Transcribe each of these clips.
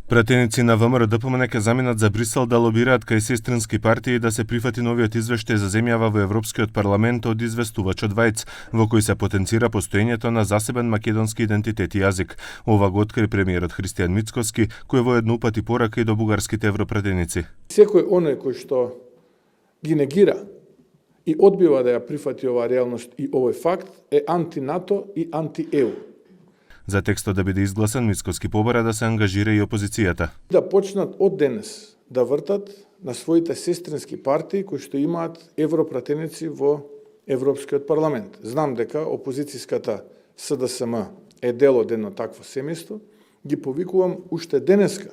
Пратеници на ВМРО-ДПМН ќе заминат за Брисел да лобираат кај сестрински партии да се прифати новиот извештај за земјава во Европскиот парламент од известувачот Вајц, во кој се потенцира постоењето на засебен македонски идентитет и јазик. Ова го откри премиерот Христијан Мицкоски, кој воедно упати порака и до бугарските европратеници. Секој оној кој што ги негира и одбива да ја прифати оваа реалност и овој факт е анти-НАТО и анти-ЕУ. За текстот да биде изгласан, Мицкоски побара да се ангажира и опозицијата. Да почнат од денес да вртат на своите сестрински партии кои што имаат европратеници во Европскиот парламент. Знам дека опозицијската СДСМ е дел од едно такво семејство. Ги повикувам уште денеска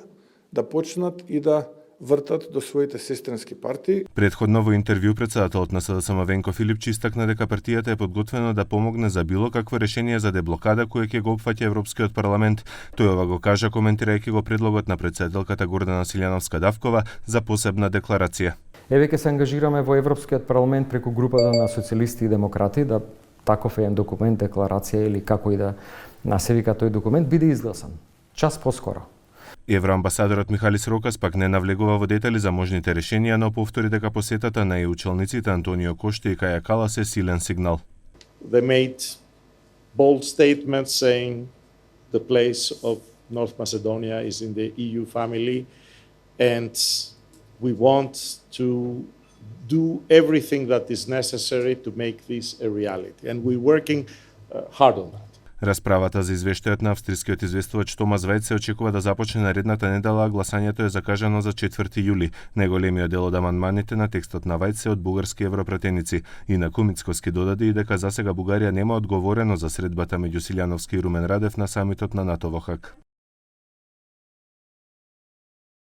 да почнат и да вртат до своите сестрински партии. Предходно во интервју председателот на СДСМ Венко Филипчи истакна дека партијата е подготвена да помогне за било какво решение за деблокада која ќе го опфаќа Европскиот парламент. Тој ова го кажа коментирајќи го предлогот на председателката Гордана Силјановска-Давкова за посебна декларација. Еве ќе се ангажираме во Европскиот парламент преку групата на социјалисти и демократи да таков еден документ, декларација или како и да се вика тој документ биде изгласан час поскоро. Евроамбасадорот Михалис Рокас пак не навлегува во детали за можните решенија, но повтори дека посетата на ЕУ челниците Антонио Коште и Каја Калас е силен сигнал. They made bold statements saying the place of North Macedonia is in the EU family and we want to do everything that is necessary to make this a reality and we're working hard on that. Расправата за извештајот на австрискиот известувач Томас Вајц се очекува да започне наредната недела, а гласањето е закажано за 4 јули. Најголемиот дел од амандманите на текстот на Вајц се од бугарски европратеници. Инаку Мицкоски додаде и дека засега Бугарија нема одговорено за средбата меѓу Силјановски и Румен Радев на самитот на НАТО во Хаг.